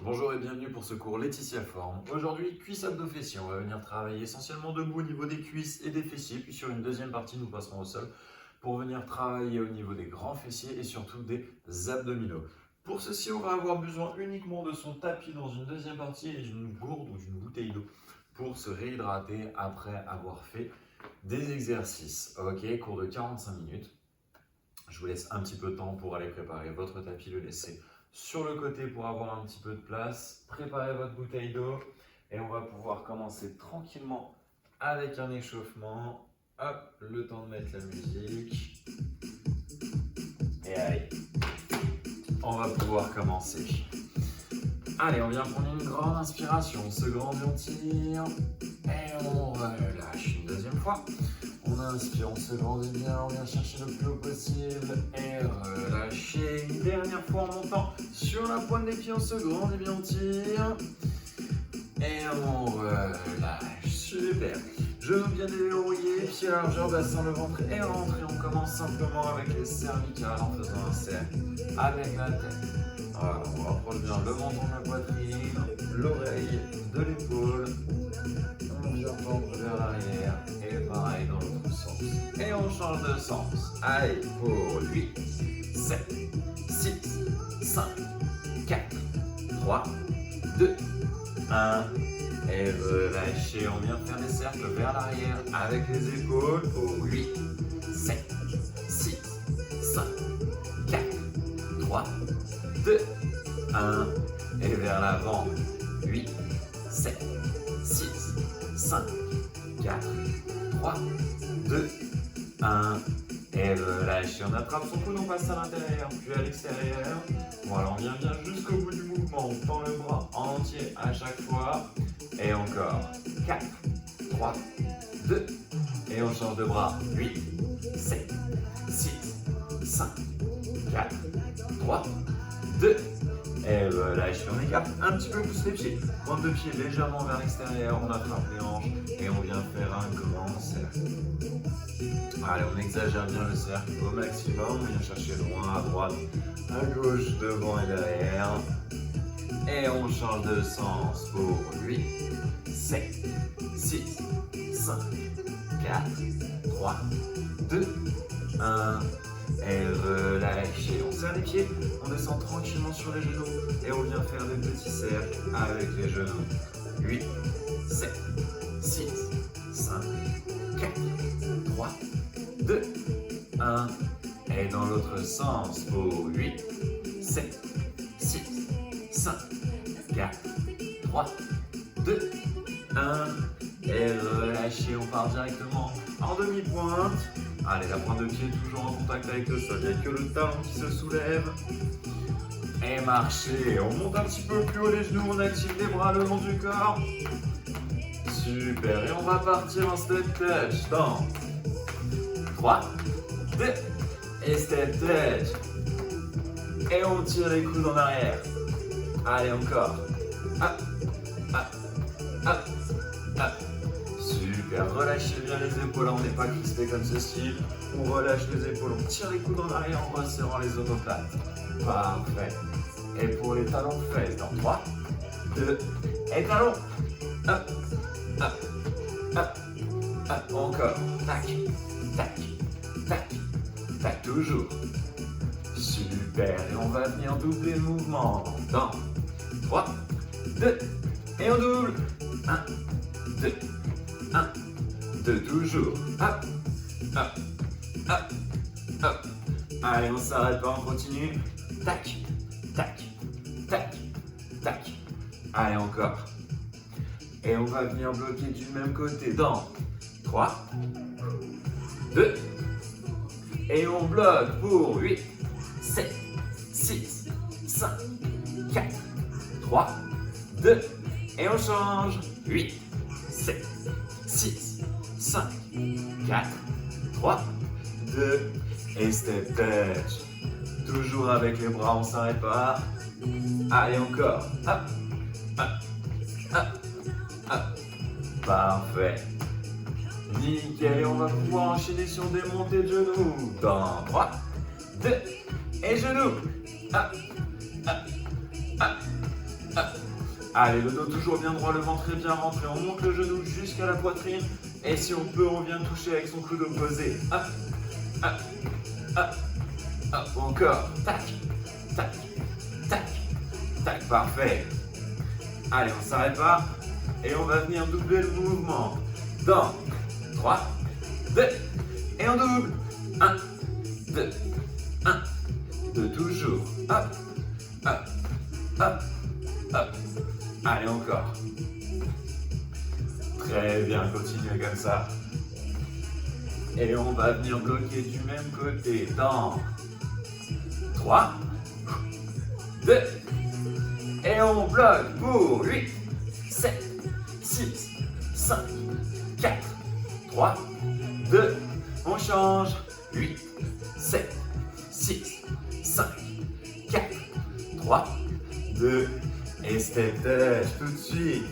Bonjour et bienvenue pour ce cours Laetitia Forme. Aujourd'hui, cuisse abdos fessiers. On va venir travailler essentiellement debout au niveau des cuisses et des fessiers. Puis sur une deuxième partie, nous passerons au sol pour venir travailler au niveau des grands fessiers et surtout des abdominaux. Pour ceci, on va avoir besoin uniquement de son tapis dans une deuxième partie et d'une gourde ou d'une bouteille d'eau pour se réhydrater après avoir fait des exercices. Ok, cours de 45 minutes. Je vous laisse un petit peu de temps pour aller préparer votre tapis, le laisser sur le côté pour avoir un petit peu de place. Préparez votre bouteille d'eau et on va pouvoir commencer tranquillement avec un échauffement. Hop, le temps de mettre la musique. Et allez, on va pouvoir commencer. Allez, on vient prendre une grande inspiration, on se grandit, on tire et on relâche une deuxième fois. On inspire, on se grandit bien, on vient chercher le plus haut possible et relâcher. Une dernière fois en montant sur la pointe des pieds, on se grandit bien, on tire et on relâche. Super. Genoux bien déverrouillés, pieds largeur, bassin, le ventre et rentrée. On commence simplement avec les cervicales en faisant un cercle avec la tête. Voilà, on rapproche bien le menton de la poitrine, l'oreille de l'épaule. On vient tendre vers l'arrière et pareil dans l'autre sens. Et on change de sens. Allez, pour 8, 7, 6, 5, 4, 3, 2, 1. Et relâchez. On vient faire des cercles vers l'arrière avec les épaules. Pour 8, 7, 6, 5, 4, 3, 2, 1. Et vers l'avant. 8, 7, 6, 5, 4, 3, 2, 1. Et relâchez. On attrape son coude, on passe à l'intérieur, puis à l'extérieur. Voilà, on vient bien jusqu'au bout du mouvement. On tend le bras entier à chaque fois. Et encore. 4, 3, 2. Et on change de bras. 8, 7, 6, 5, 4, 3, 2. Et relâchez. On écarte un petit peu plus les pieds. Pointe de pied légèrement vers l'extérieur. On attrape les hanches et on vient faire un grand cercle. Allez, on exagère bien le cercle au maximum. On vient chercher loin, à droite, à gauche, devant et derrière. Et on change de sens pour 8, 7, 6, 5, 4, 3, 2, 1. Et relâchez. On serre les pieds, on descend tranquillement sur les genoux et on vient faire des petits cercles avec les genoux. 8, 7, 6, 5, 4, 3, 2, 1. Et dans l'autre sens pour 8, 7, 6, 5, 4, 3, 2, 1. Et relâchez, on part directement en demi-pointe. Allez, la pointe de pied toujours en contact avec le sol. Il n'y a que le talon qui se soulève. Et marchez. On monte un petit peu plus haut les genoux. On active les bras le long du corps. Super. Et on va partir en step touch. Dans 3, 2. Et step touch. Et on tire les coudes en arrière. Allez, encore. Hop, hop, hop, hop. Super, relâchez bien les épaules, on n'est pas crispé comme ceci. On relâche les épaules, on tire les coudes en arrière en resserrant les omoplates. Parfait. Et pour les talons de fesses, dans 3, 2, et talons. Hop, hop, hop, hop, encore. Tac, tac, tac, tac, toujours. Super, et on va venir doubler le mouvement. Dans 3, 2, et on double. 1, 2, 1, 2, toujours. Hop, hop, hop, hop. Allez, on s'arrête pas, on continue. Tac, tac, tac, tac. Allez, encore. Et on va venir bloquer du même côté dans 3, 2, et on bloque pour 8, 7, 6, 5, 4, 3, 2, et on change. 8, 7, 6, 5, 4, 3, 2, et step touch. Toujours avec les bras, on s'arrête pas. Allez, encore. Hop, hop, hop, hop. Parfait. Nickel, et on va pouvoir enchaîner sur des montées de genoux. Dans 3, 2, et genoux. Hop, hop, hop, hop. Allez, le dos toujours bien droit, le ventre est bien rentré. On monte le genou jusqu'à la poitrine. Et si on peut, on vient toucher avec son coude opposé. Hop, hop, hop, hop. Encore. Tac, tac, tac, tac. Parfait. Allez, on ne s'arrête pas. Et on va venir doubler le mouvement. Dans 3, 2. Et on double. 1, 2, 1, 2. Toujours. Hop, hop, hop, hop. Allez, encore. Très bien, continuez comme ça. Et on va venir bloquer du même côté dans 3, 2. Et on bloque pour 8, 7, 6, 5, 4, 3, 2. On change. 8, 7, 6, 5, 4, 3, 2. Et step touch tout de suite.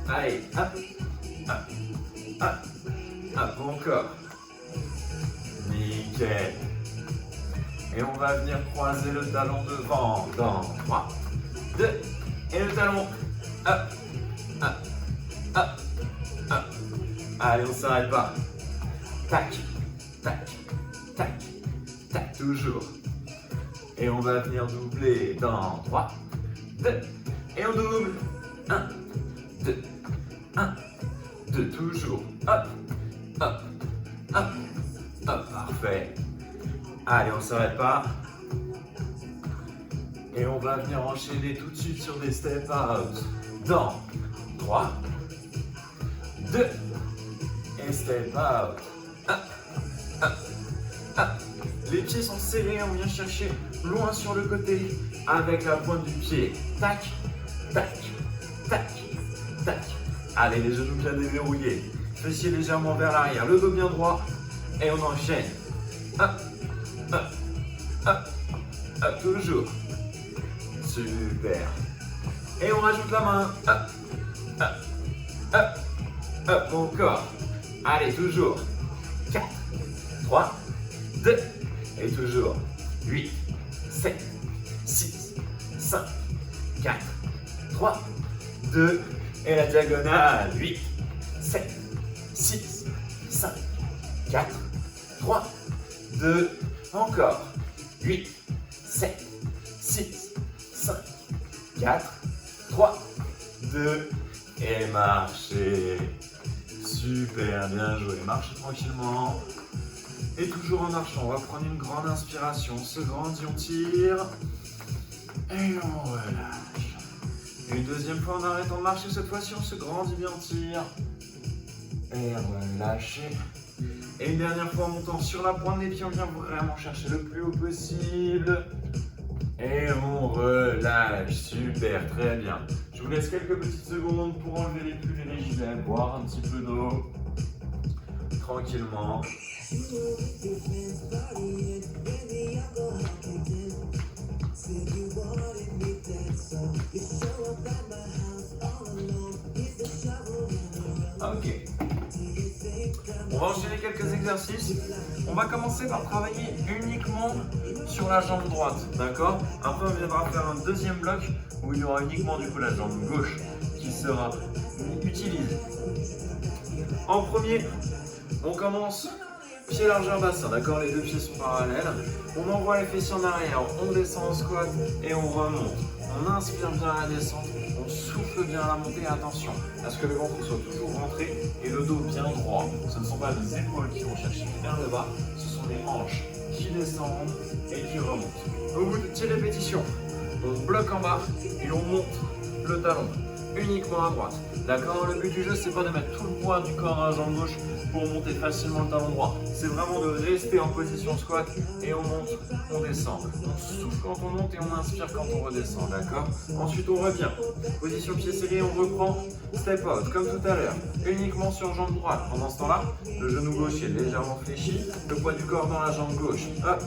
Allez, hop, hop, hop, hop, encore. Nickel. Et on va venir croiser le talon devant dans 3, 2. Et le talon. Hop, hop, hop, hop. Allez, on ne s'arrête pas. Tac, tac, tac, tac, toujours. Et on va venir doubler dans 3, 2. Et on double. 1, 2, 1, 2, toujours. Hop, hop, hop, hop, parfait. Allez, on ne s'arrête pas. Et on va venir enchaîner tout de suite sur des step out. Dans 3, 2, et step out. Hop, hop, hop. Les pieds sont serrés, on vient chercher loin sur le côté avec la pointe du pied. Tac, tac, tac, tac. Allez, les genoux bien déverrouillés. Fessiers légèrement vers l'arrière, le dos bien droit. Et on enchaîne. Hop, hop, hop, hop, toujours. Super. Et on rajoute la main. Hop, hop, hop, hop, encore. Allez, toujours. 4, 3, 2. Et toujours. 8, 7, 6, 5, 4, 3, 2. Et la diagonale. 8, 7, 6, 5, 4, 3, 2. Encore. 8, 7, 6, 5, 4, 3, 2. Et marchez. Super, bien joué. Marchez tranquillement. Et toujours en marchant, on va prendre une grande inspiration. On se grandit, on tire. Et on relâche. Et une deuxième fois en arrêtant de marcher, cette fois-ci on se grandit bien, on tire. Et relâchez. Et une dernière fois en montant sur la pointe des pieds, on vient vraiment chercher le plus haut possible. Et on relâche. Super, très bien. Je vous laisse quelques petites secondes pour enlever les pulls et les gilets, boire un petit peu d'eau. Tranquillement. Ok. On va enchaîner quelques exercices. On va commencer par travailler uniquement sur la jambe droite, d'accord? Après, on viendra faire un deuxième bloc où il y aura uniquement du coup la jambe gauche qui sera utilisée. En premier, on commence pied largeur bassin, d'accord? Les deux pieds sont parallèles. On envoie les fessiers en arrière, on descend en squat et on remonte. On inspire bien à la descente, on souffle bien à la montée. Attention à ce que le ventre soit toujours rentré et le dos bien droit. Ce ne sont pas les épaules qui vont chercher vers le bas, ce sont les hanches qui descendent et qui remontent. Au bout de 10 répétitions, on bloque en bas et on monte le talon uniquement à droite. D'accord? Le but du jeu, c'est pas de mettre tout le poids du corps dans la jambe gauche pour monter facilement le talon droit. C'est vraiment de rester en position squat et on monte, on descend. On souffle quand on monte et on inspire quand on redescend, d'accord? Ensuite, on revient. Position pied serré, on reprend. Step out, comme tout à l'heure, uniquement sur jambe droite. Pendant ce temps-là, le genou gauche est légèrement fléchi, le poids du corps dans la jambe gauche. Hop,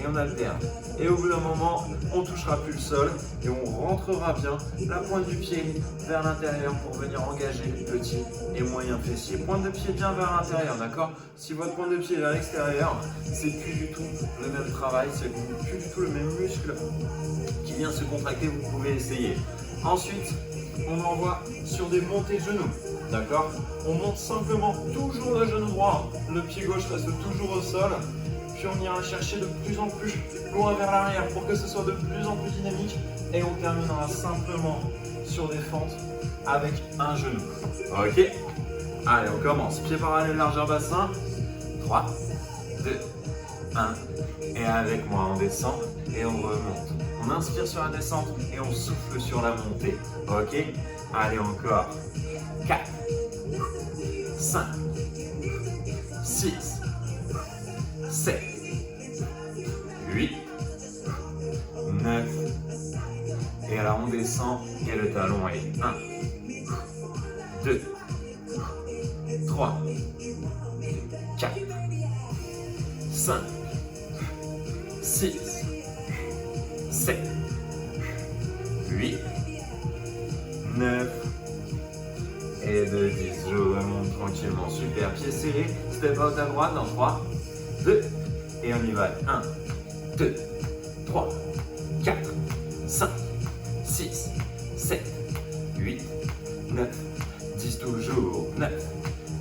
et on alterne. Et au bout d'un moment, on touchera plus le sol et on rentrera bien la pointe du pied vers l'intérieur pour venir engager les petits et moyens fessiers. Pointe de pied bien vers l'intérieur, d'accord? Si votre pointe de pied est vers l'extérieur, c'est plus du tout le même travail, c'est plus du tout le même muscle qui vient se contracter, vous pouvez essayer. Ensuite, on envoie sur des montées de genoux. D'accord? On monte simplement toujours le genou droit. Le pied gauche reste toujours au sol. Puis on ira chercher de plus en plus loin vers l'arrière pour que ce soit de plus en plus dynamique. Et on terminera simplement sur des fentes avec un genou. Ok? Allez, on commence. Pied parallèle, largeur bassin. 3, 2, 1. Et avec moi, on descend et on remonte. On inspire sur la descente et on souffle sur la montée. Ok? Allez, encore. 4, 5, 6, 7, 8, 9. Et là, on descend et le talon est 1, 2, 3, 4, 5, 6, 7, 8, 9 et 2, 10. Je remonte tranquillement. Super. Pied serré. Step out à droite dans 3, 2 et on y va. 1, 2, 3, 4, 5, 6, 7, 8, 9, 10 toujours. 9,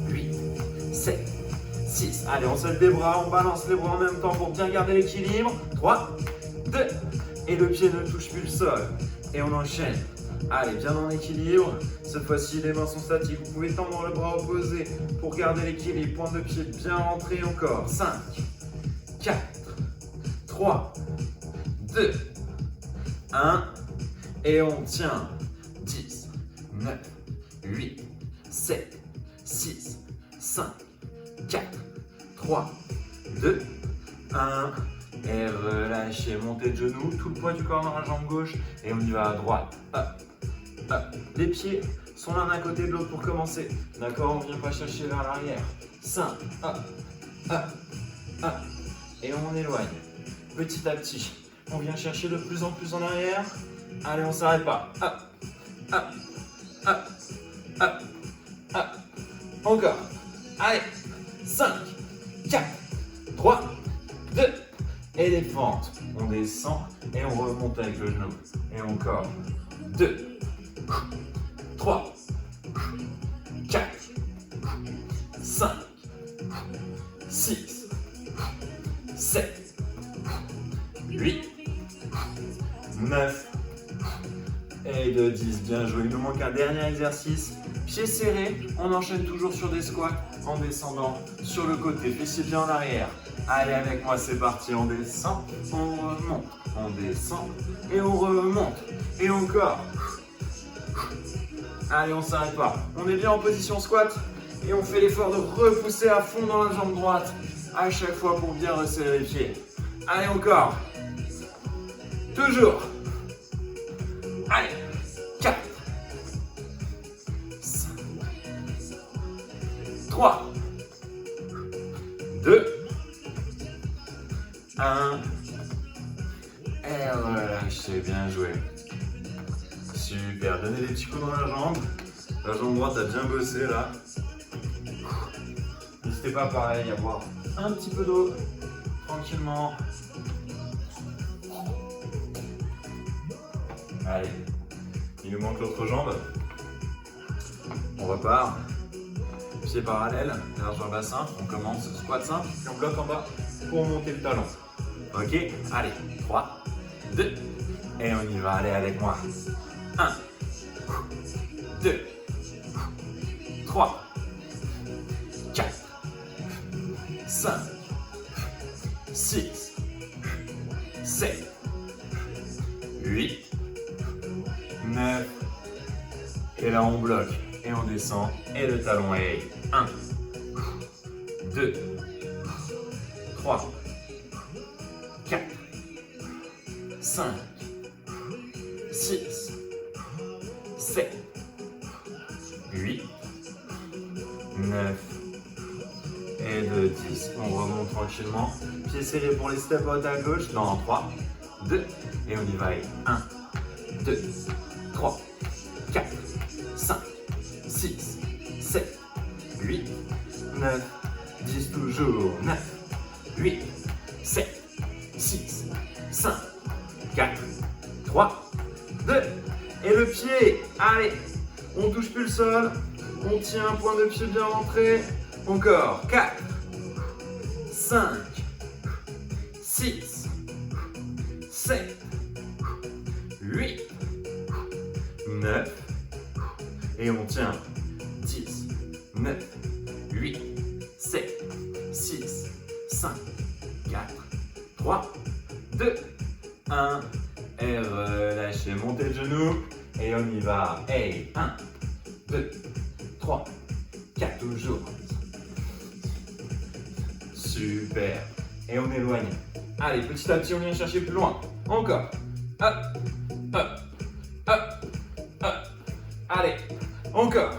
8, 7, 6. Allez, on saute des bras, on balance les bras en même temps pour bien garder l'équilibre. 3, 2, et le pied ne touche plus le sol. Et on enchaîne. Allez, bien en équilibre. Cette fois-ci, les mains sont statiques. Vous pouvez tendre le bras opposé pour garder l'équilibre. Pointe de pied bien rentré encore. 5, 4, 3, 2, 1. Et on tient. 10, 9, 8, 7, 6, 5, 4, 3, 2, 1. Et relâchez, montez de genoux, tout le poids du corps dans la jambe gauche. Et on y va à droite. Hop, hop. Les pieds sont l'un à côté de l'autre pour commencer. D'accord, on ne vient pas chercher vers l'arrière. 5, hop, hop, hop. Et on éloigne. Petit à petit, on vient chercher de plus en plus en arrière. Allez, on ne s'arrête pas. Hop, hop, hop, hop, hop. Encore. Allez, 5, 4, 3, 2, et les fentes. On descend et on remonte avec le genou. Et encore. 2, 3, 4, 5, 6, 7, 8, 9 et 2, 10. Bien joué. Il nous manque un dernier exercice. Pieds serrés, on enchaîne toujours sur des squats en descendant sur le côté. Fessiers bien en arrière. Allez, avec moi, c'est parti. On descend, on remonte, on descend et on remonte. Et encore. Allez, on ne s'arrête pas. On est bien en position squat et on fait l'effort de repousser à fond dans la jambe droite à chaque fois pour bien resserrer les pieds. Allez, encore. Toujours. Allez. 4, 5, 3, 2, 1. Et relâchez, bien joué. Super, donnez des petits coups dans la jambe. La jambe droite a bien bossé là. N'hésitez pas pareil à boire un petit peu d'eau, tranquillement. Allez, il nous manque l'autre jambe. On repart. Pieds parallèles, largeur bassin. On commence squat simple, puis on bloque en bas pour monter le talon. Ok, allez, 3, 2, et on y va. Allez avec moi. 1, 2, 3, 4, 5, 6, 7, 8, 9. Et là on bloque et on descend et le talon est 1, 2, 3, 4, 5, 6, 7, 8, 9 et 2, 10. On remonte tranquillement. Pieds serrés pour les step out à gauche dans 3, 2 et on y va. 1, 2, 3, 4, 5, 6, 7, 8, 9, 10 toujours. 9, 8, 7, 6, 5, 4, 3, 2. Et le pied. Allez, on touche plus le sol. On tient, point de pied bien rentré. Encore. 4, 5, 6, 7, 8, 9. Et on tient. 10, 9, 8, 7, 6, 5, 4, 3, 2, 1. Et relâchez, montez le genou. Et on y va. Et 1, 2, 3, 4, toujours. Super. Et on éloigne. Allez, petit à petit, on vient chercher plus loin. Encore. Hop, hop, hop, hop. Allez, encore.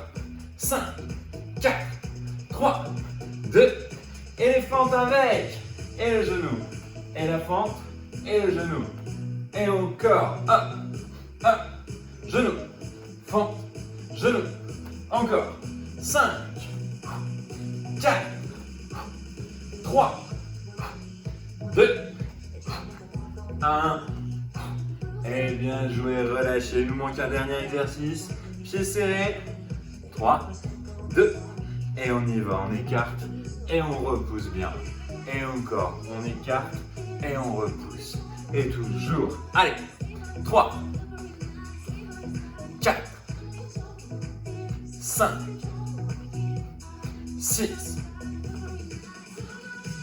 5, 4, 3, 2. Et les fentes avec. Et le genou. Et la fente. Et le genou. Et encore. Hop, hop. Genou. Fente. Genou. Encore. 5, 4, 3, 2, 1. Et bien joué, relâchez. Il nous manque un dernier exercice. Pieds serrés. 3, 2. Et on y va. On écarte. Et on repousse bien. Et encore. On écarte. Et on repousse. Et toujours. Allez. 3, 4, 5, 6,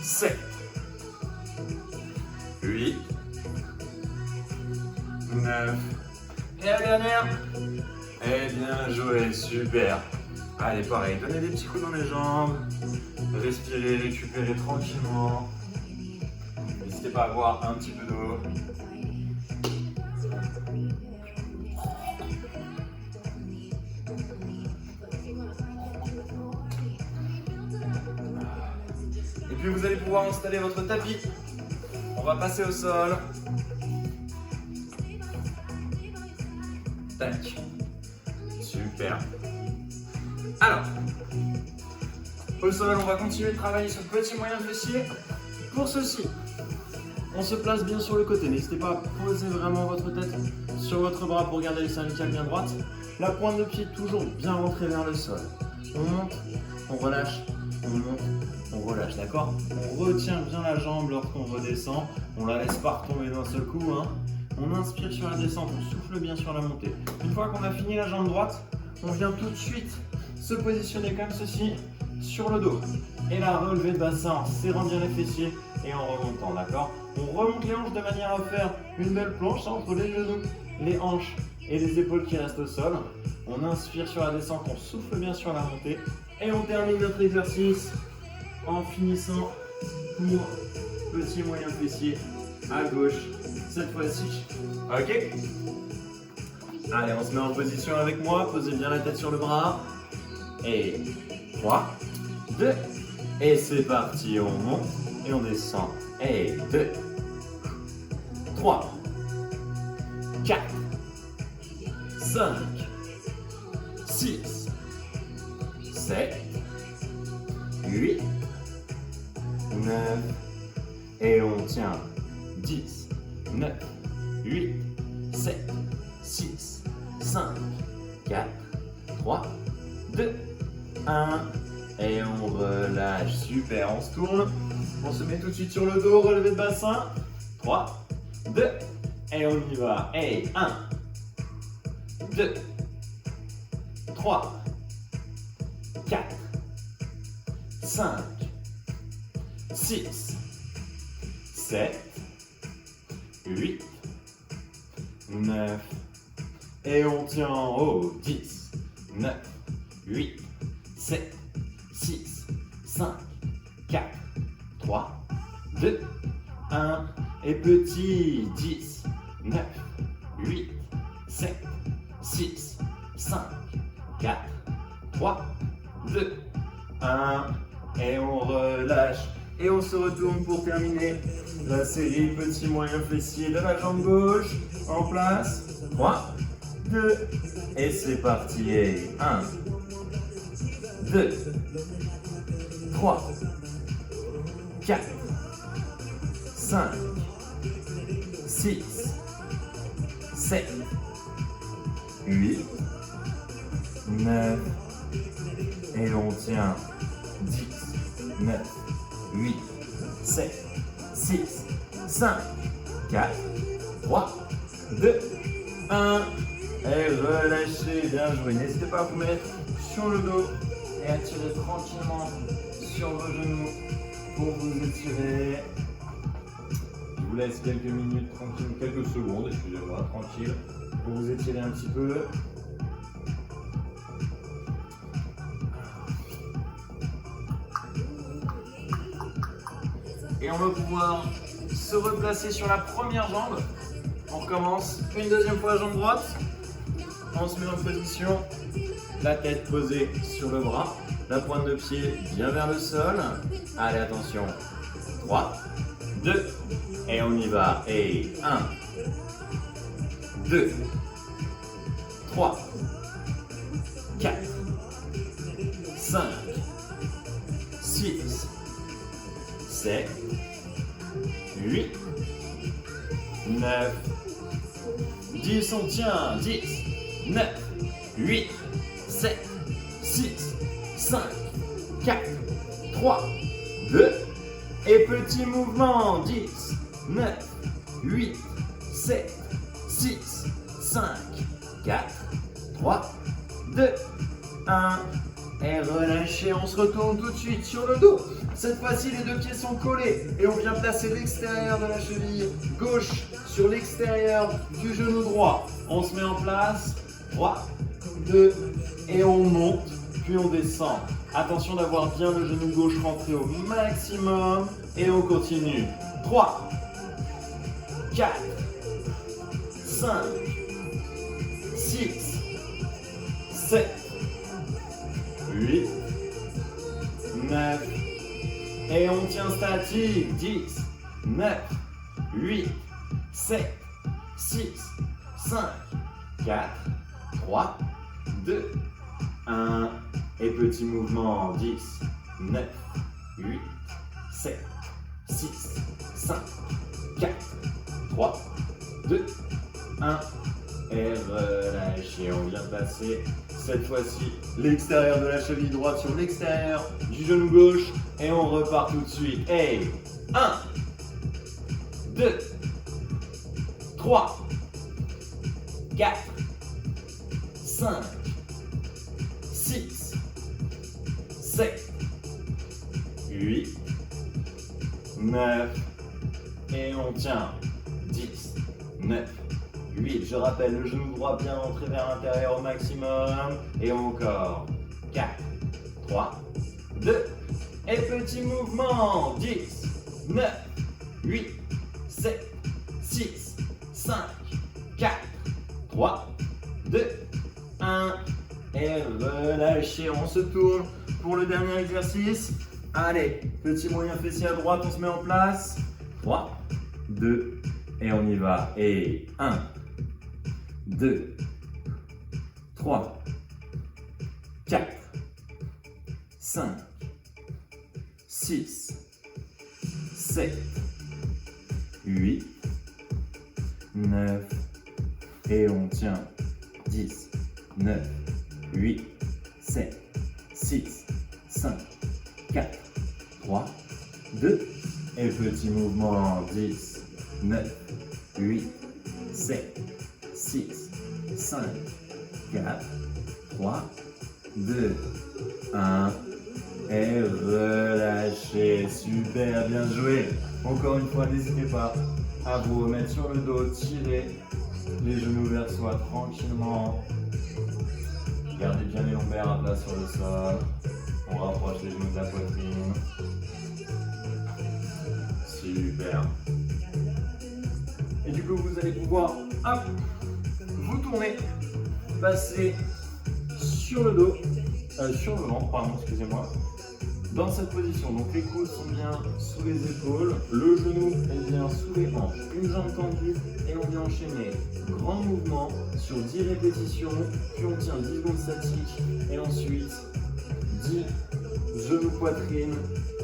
7, 8, 9. Et la dernière. Et bien joué, super. Allez, pareil, donnez des petits coups dans les jambes. Respirez, récupérez tranquillement. N'hésitez pas à boire un petit peu d'eau. Et puis vous allez pouvoir installer votre tapis. On va passer au sol. Tac. Super. Alors, au sol, on va continuer de travailler sur le petit moyen fessier. Pour ceci, on se place bien sur le côté. N'hésitez pas à poser vraiment votre tête sur votre bras pour garder les cervicales bien droites. La pointe de pied toujours bien rentrée vers le sol. On monte, on relâche, on monte, on relâche, d'accord? On retient bien la jambe lorsqu'on redescend. On la laisse pas retomber d'un seul coup, hein. On inspire sur la descente, on souffle bien sur la montée. Une fois qu'on a fini la jambe droite, on vient tout de suite se positionner comme ceci sur le dos. Et la relever de bassin en serrant bien les fessiers et en remontant, d'accord? On remonte les hanches de manière à faire une belle planche entre les genoux, les hanches et les épaules qui restent au sol. On inspire sur la descente, on souffle bien sur la montée. Et on termine notre exercice en finissant pour petit moyen fessier à gauche cette fois-ci. Ok? Allez, on se met en position avec moi. Posez bien la tête sur le bras. Et 3, 2. Et c'est parti. On monte et on descend. Et 2, 3, 4, 5, 6, 7, 8, 9. Et on tient. 10, 9, 8, 7, 6, 5, 4, 3, 2, 1. Et on relâche. Super, on se tourne. On se met tout de suite sur le dos, relevé de bassin. 3, 2, et on y va. Et 1, 2, 3, 4, 5, 6, 7, 8, 9. Et on tient en haut. 10, 9, 8, 7, 6, 5, 4, 3, 2, 1. Et petit. 10, 9, 8, 7, 6, 5, 4, 3, 2, 1. Et on relâche. Et on se retourne pour terminer la série petit moyen fessier de la jambe gauche. En place. 3, 2. Et c'est parti. Et 1, 2, 3, 4, 5, 6, 7, 8, 9, et on tient, 10, 9, 8, 7, 6, 5, 4, 3, 2, 1, et relâchez, bien joué. N'hésitez pas à vous mettre sur le dos et à tirer tranquillement sur vos genoux pour vous étirer. Je vous laisse quelques minutes tranquille, quelques secondes, excusez-moi, tranquille, pour vous étirer un petit peu. Et on va pouvoir se replacer sur la première jambe. On recommence une deuxième fois jambe droite. On se met en position, la tête posée sur le bras, la pointe de pied bien vers le sol. Allez, attention. 3, 2, et on y va. Et 1, 2, 3, 4, 5, 6, 7, 8, 9, 10, on tient, 10, 9, 8, 7, 6, 5, 4, 3, 2, et petit mouvement, 10, 9, 8, 7, 6, 5, 4, 3, 2, 1, et relâchez, on se retourne tout de suite sur le dos. Cette fois-ci, les deux pieds sont collés et on vient placer l'extérieur de la cheville gauche sur l'extérieur du genou droit. On se met en place, 3, 2, et on monte, puis on descend. Attention d'avoir bien le genou gauche rentré au maximum et on continue. 3, 4, 5, 6, 7, 8, 9, et on tient statique. 10, 9, 8, 7, 6, 5, 4, 3, 2, 1. Et petit mouvement. 10, 9, 8, 7, 6, 5, 4, 3, 2, 1. Et relâchez. On vient passer cette fois-ci l'extérieur de la cheville droite sur l'extérieur du genou gauche. Et on repart tout de suite. Et 1, 2, 3, 4, 5, 6, 7, 8, 9, et on tient. 10, 9, 8, je rappelle, le genou droit bien rentré vers l'intérieur au maximum, et encore. 4, 3, 2, et petit mouvement. 10, 9, 8, 7, 6, 5, 4, 3, 2, 1, et relâchez, on se tourne pour le dernier exercice. Allez, petit moyen fessier à droite, on se met en place. 3, 2, et on y va. Et 1, 2, 3, 4, 5, 6, 7, 8, 9, et on tient. 10, 9, 8, 7, 6, 5, 4, 3, 2, et petit mouvement. 10, 9, 8, 7, 6, 5, 4, 3, 2, 1, et relâchez. Super, bien joué. Encore une fois, n'hésitez pas à vous remettre sur le dos, tirer les genoux vers soi tranquillement. Gardez bien les lombaires à plat sur le sol. On rapproche les genoux de la poitrine. Super. Et du coup, vous allez pouvoir, hop, vous tourner, passer sur le dos, sur le ventre, pardon, excusez-moi. Dans cette position, donc les coudes sont bien sous les épaules, le genou est bien sous les hanches, une jambe tendue, et on vient enchaîner. Grand mouvement sur 10 répétitions, puis on tient 10 secondes statiques, et ensuite 10 genoux poitrine,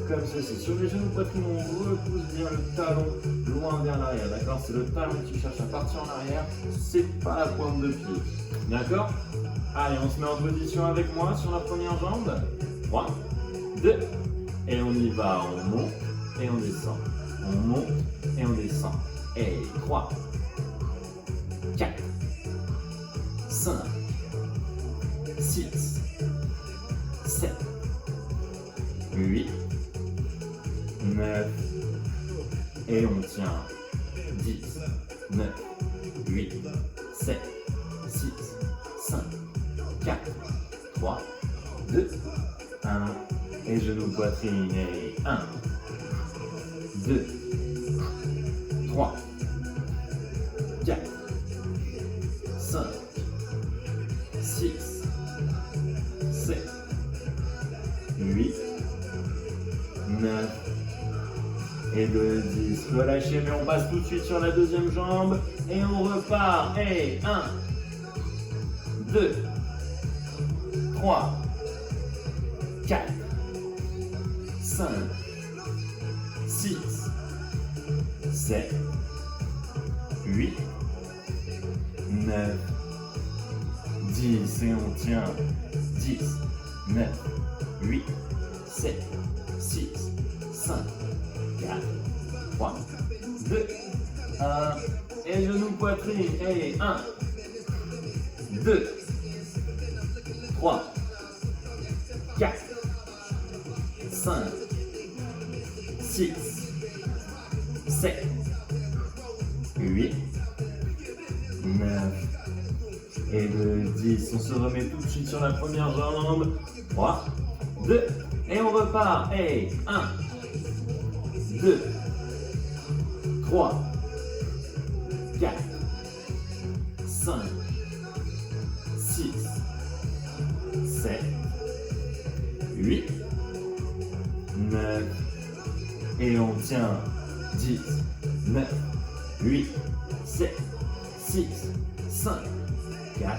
comme ceci. Sur les genoux poitrine, on repousse bien le talon loin vers l'arrière, d'accord? C'est le talon qui cherche à partir en arrière, c'est pas la pointe de pied. D'accord? Allez, on se met en position avec moi sur la première jambe. 3, 2, et on y va. On monte et on descend. On monte et on descend. Et 3, 4, 5, 6, 7, 8, 9, et on tient. 10, 9, 8, 7, 6, 5, 4, 3, 2, 1. Et genoux, poitrine. Et 1, 2, 3, 4, 5, 6, 7, 8, 9 et 2, 10. Relâchez, mais on passe tout de suite sur la deuxième jambe et on repart. Et 1, 2, 3, 4, 5, 6, 7, 8, 9, 10. Et on tient. 10, 9, 8, 7, 6, 5, 4, 3, 2, 1. Et genoux, poitrine. Et 1, 2, 3, 4, 5, 6, 7, 8, 9 et 10. On se remet tout de suite sur la première jambe. 3, 2, et on repart. Et 1, 2, 3, 4, 5, 6, 7, 8, 9, et on tient. 10, 9, 8, 7, 6, 5, 4,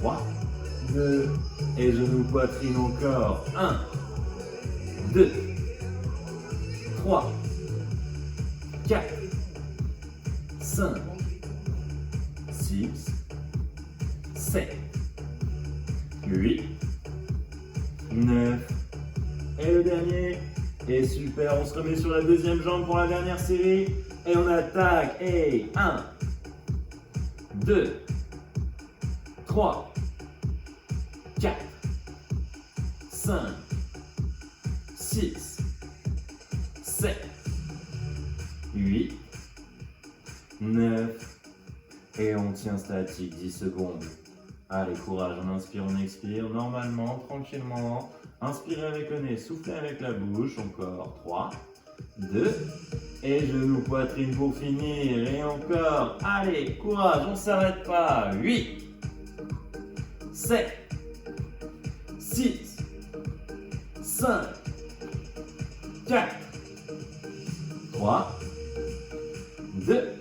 3, 2, et genoux, poitrine encore. 1, 2, 3, 4, 5, 6, 7, 8, 9, et le dernier. Et super, on se remet sur la deuxième jambe pour la dernière série. Et on attaque. Et 1, 2, 3, 4, 5, 6, 7, 8, 9. Et on tient statique 10 secondes. Allez, courage, on inspire, on expire. Normalement, tranquillement. Inspirez avec le nez, soufflez avec la bouche. Encore 3, 2, et genoux, poitrine pour finir. Et encore, allez, courage, on ne s'arrête pas. 8, 7, 6, 5, 4, 3, 2,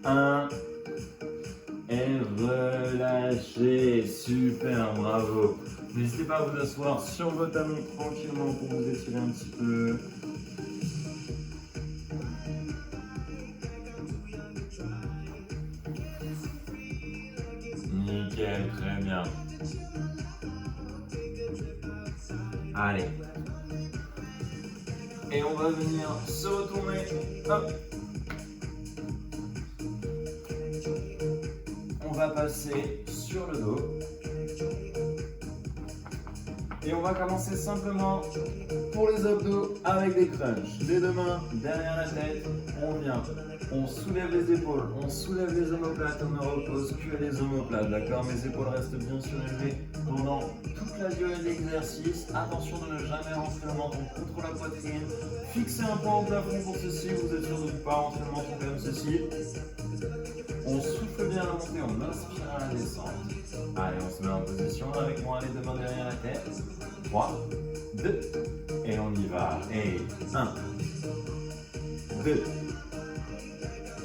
1. Et relâchez. Super, bravo. N'hésitez pas à vous asseoir sur vos talons tranquillement pour vous étirer un petit peu. Nickel, très bien. Allez. Et on va venir se retourner. Hop. On va passer sur le dos. Et on va commencer simplement pour les abdos avec des crunchs. Les deux mains derrière la tête, on vient, on soulève les épaules, on soulève les omoplates, on ne repose que les omoplates, d'accord? Mes épaules restent bien surélevées pendant toute la durée de l'exercice. Attention de ne jamais rentrer le menton contre la poitrine. Fixez un point au plafond pour ceci, vous êtes sûr de ne pas rentrer le menton comme ceci. On souffle bien à la montée, on inspire à la descente. Allez, on se met en position avec moi, les deux mains derrière la tête. 3, 2, et on y va. Et 1, 2,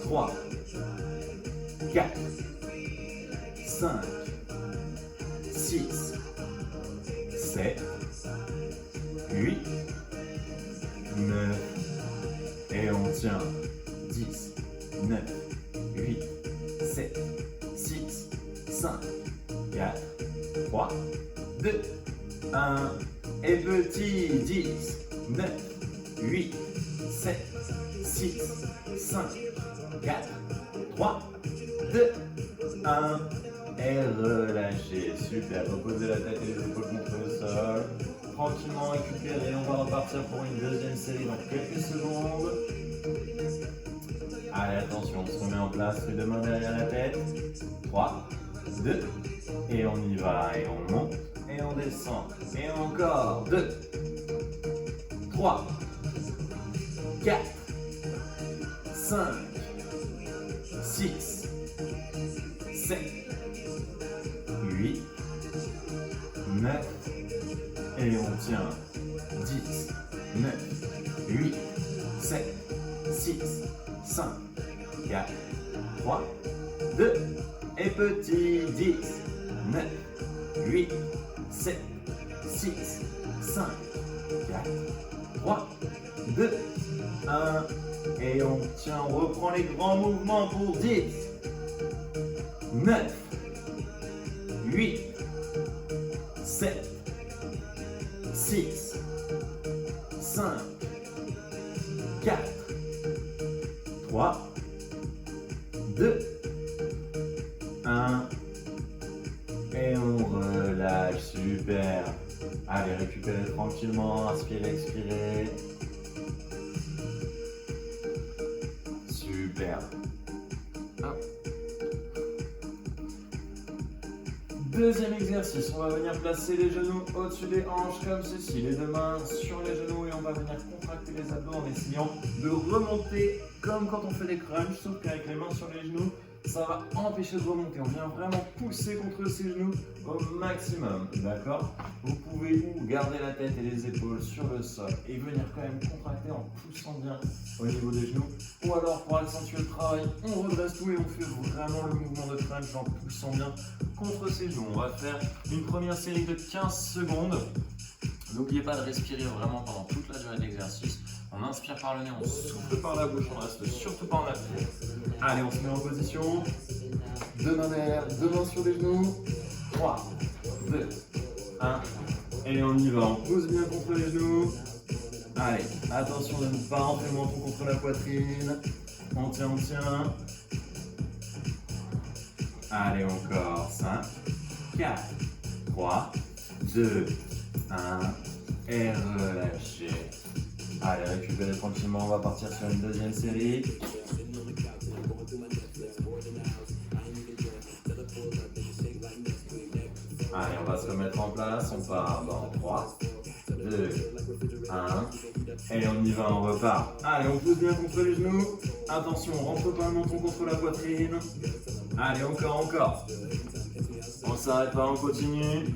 3, 4, 5, 6, 7, 8, 9, et on tient. 10, 9, 8, 7, 6, 5, 4, 3, 2, 1. Et petit, 10, 9, 8, 7, 6, 5, 4, 3, 2, 1. Et relâchez. Super. Reposez la tête et les épaules contre le sol. Tranquillement récupérer. On va repartir pour une deuxième série dans quelques secondes. Allez, attention, on se remet en place. Les deux mains derrière la tête. 3, 2, et on y va. Et on monte. Et on descend. Et encore. 2, 3, 4, 5, 6, 7, 8, 9, et on tient. 10, 9, 8, 7, 6, 5, 4, 3, 2, et petit. 10, 9, 8, 7, 6, 5, 4, 3, 2, 1. Et on tient, on reprend les grands mouvements pour 10, 9, 8, 7, 6, 5, 4, 3, 2, 1. Et on relâche, super. Allez, récupérez tranquillement, inspirez, expirez. Super. Hop. Deuxième exercice, on va venir placer les genoux au-dessus des hanches comme ceci, les deux mains sur les genoux et on va venir contracter les abdos en essayant de remonter comme quand on fait des crunchs, sauf qu'avec les mains sur les genoux, ça va empêcher de remonter. On vient vraiment pousser contre ses genoux au maximum, d'accord? Vous pouvez garder la tête et les épaules sur le sol et venir quand même contracter en poussant bien au niveau des genoux. Ou alors pour accentuer le travail, on redresse tout et on fait vraiment le mouvement de crunch en poussant bien contre ses genoux. On va faire une première série de 15 secondes. N'oubliez pas de respirer vraiment pendant toute la durée de l'exercice. On inspire par le nez, on souffle par la bouche, on reste surtout pas en appui. Allez, on se met en position. Deux mains derrière, deux mains sur les genoux. 3, 2, 1. Et on y va, on pousse bien contre les genoux. Allez, attention de ne pas rentrer le menton contre la poitrine. On tient, on tient. Allez, encore. 5, 4, 3, 2, 1. Et relâchez. Allez, récupérez tranquillement, on va partir sur une deuxième série. Allez, on va se remettre en place, on part dans 3, 2, 1, et on y va, on repart. Allez, on pousse bien contre les genoux. Attention, on rentre pas le menton contre la poitrine. Allez, encore. On s'arrête pas, on continue.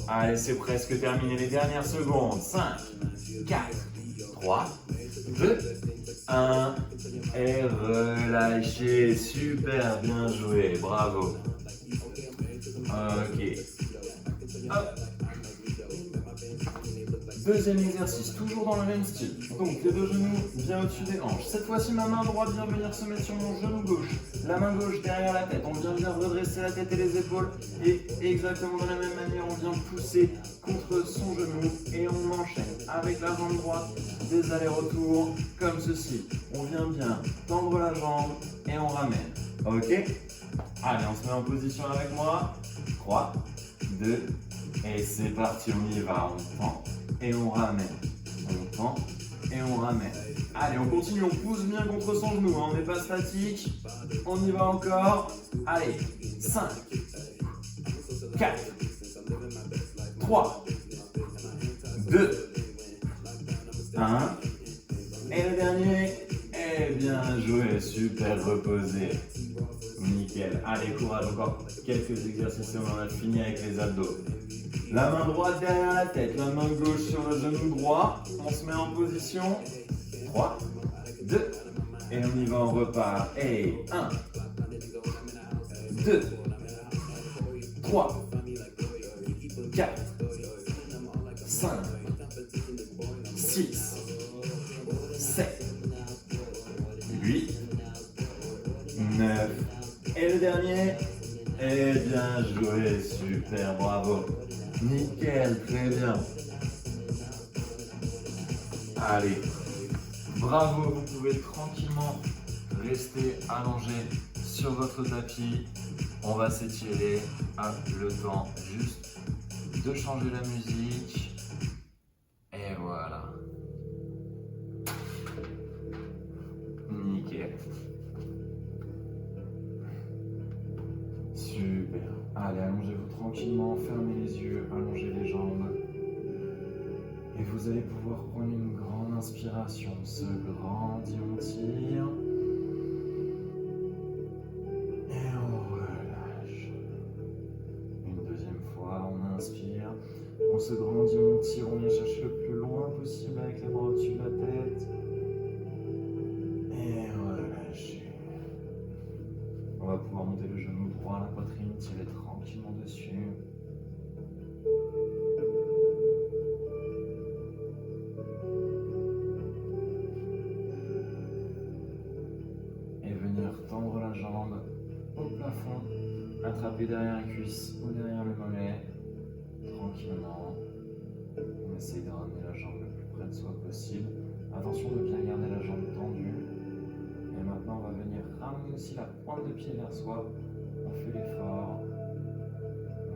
Allez, c'est presque terminé, les dernières secondes. 5, 4, 3, 2, 1. Et relâchez. Super, bien joué. Bravo. Ok. Hop. Deuxième exercice, toujours dans le même style. Donc les deux genoux bien au-dessus des hanches. Cette fois-ci, ma main droite vient venir se mettre sur mon genou gauche. La main gauche derrière la tête. On vient bien redresser la tête et les épaules. Et exactement de la même manière, on vient pousser contre son genou. Et on enchaîne avec la jambe droite. Des allers-retours comme ceci. On vient bien tendre la jambe et on ramène. Ok? Allez, on se met en position avec moi. 3, 2, et c'est parti, on y va. On tend et on ramène. On tend et on ramène. Allez, on continue, on pousse bien contre son genou. On n'est pas statique. On y va encore. Allez, 5, 4, 3, 2, 1. Et le dernier. Et bien joué, super reposé. Nickel. Allez, courage, encore quelques exercices et on en a fini avec les abdos. La main droite derrière la tête, la main gauche sur le genou droit. On se met en position. 3, 2, et on y va, on repart. Et 1, 2, 3, 4, 5, 6, 7, 8, 9. Et le dernier. Et Et bien joué, super, bravo. Nickel, très bien. Allez, bravo, vous pouvez tranquillement rester allongé sur votre tapis. On va s'étirer. Le temps juste de changer la musique. Et voilà. Nickel. Super. Allez, allongez-vous tranquillement, fermez les yeux, allongez les jambes. Et vous allez pouvoir prendre une grande inspiration. Se grandit, on tire. Et on relâche. Une deuxième fois, on inspire. On se grandit, on tire, on vient chercher le plus loin possible avec les bras au-dessus de la tête. Et relâcher. On va pouvoir monter le genou droit à la poitrine, tirer tranquillement dessus. Et venir tendre la jambe au plafond, attraper derrière la cuisse ou derrière le mollet, tranquillement. On essaye de ramener la jambe le plus près de soi possible. Attention de bien garder la jambe tendue. Et maintenant, on va venir ramener aussi la pointe de pied vers soi. On fait l'effort.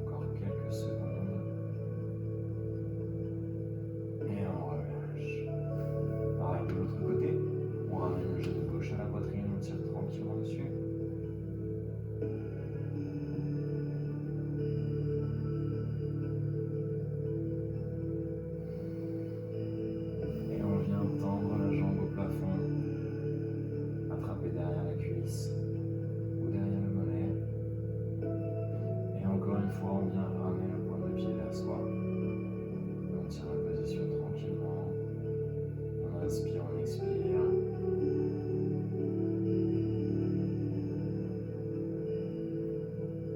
Encore quelques secondes. Et on relâche. Pareil de l'autre côté. On ramène le genou gauche à la poitrine. On tire tranquillement dessus. Et on vient tendre la jambe au plafond. Attraper derrière la cuisse ou derrière le mollet. Et encore une fois, on vient ramener la pointe de pied vers soi. On tire la position tranquillement. On inspire, on expire.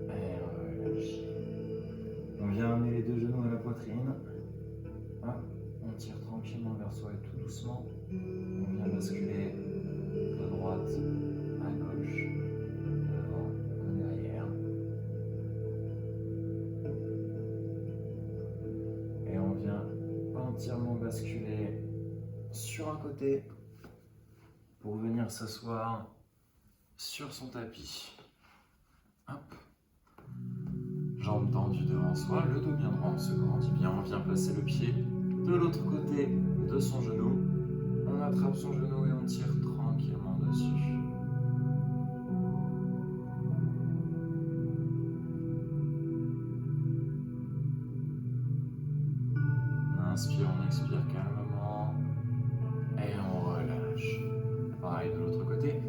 Et on relâche. On vient amener les deux genoux à la poitrine. Hop, on tire tranquillement vers soi et tout doucement. On vient basculer de droite à gauche, devant à derrière. Et on vient entièrement basculer sur un côté pour venir s'asseoir sur son tapis. Hop. Jambes tendues devant soi, le dos bien droit, on se grandit bien. On vient placer le pied de l'autre côté de son genou. On attrape son genou et on tire tranquillement dessus. On inspire, on expire calmement et on relâche. Pareil de l'autre côté.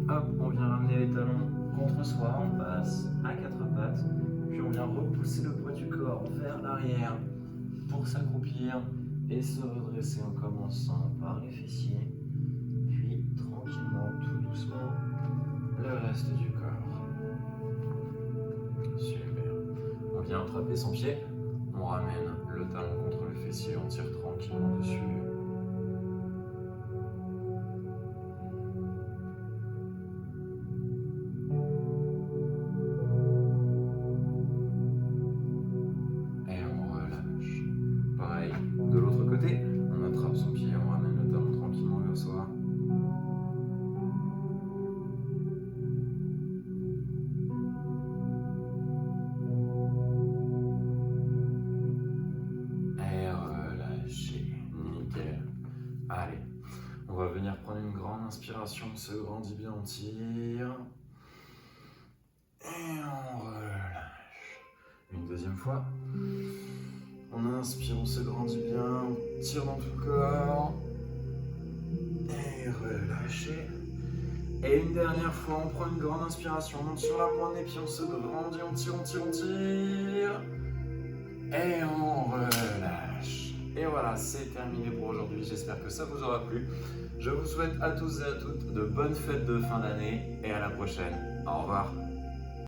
Hop, on vient ramener les talons contre soi, on passe à quatre pattes, puis on vient repousser le poids du corps vers l'arrière pour s'accroupir et se redresser en commençant par les fessiers, puis tranquillement, tout doucement, le reste du corps. Super. On vient attraper son pied, on ramène le talon contre le fessier, on tire tranquillement dessus. De l'autre côté, on attrape son pied, on ramène le talon tranquillement vers soi. Et relâchez. Nickel. Allez, on va venir prendre une grande inspiration, on se grandit bien, on tire. Et on relâche. Une deuxième fois. On inspire, on se grandit bien, on tire dans tout le corps. Et relâchez. Et une dernière fois, on prend une grande inspiration, on monte sur la pointe des pieds, on se grandit, on tire, on tire, on tire. Et on relâche. Et voilà, c'est terminé pour aujourd'hui. J'espère que ça vous aura plu. Je vous souhaite à tous et à toutes de bonnes fêtes de fin d'année et à la prochaine. Au revoir.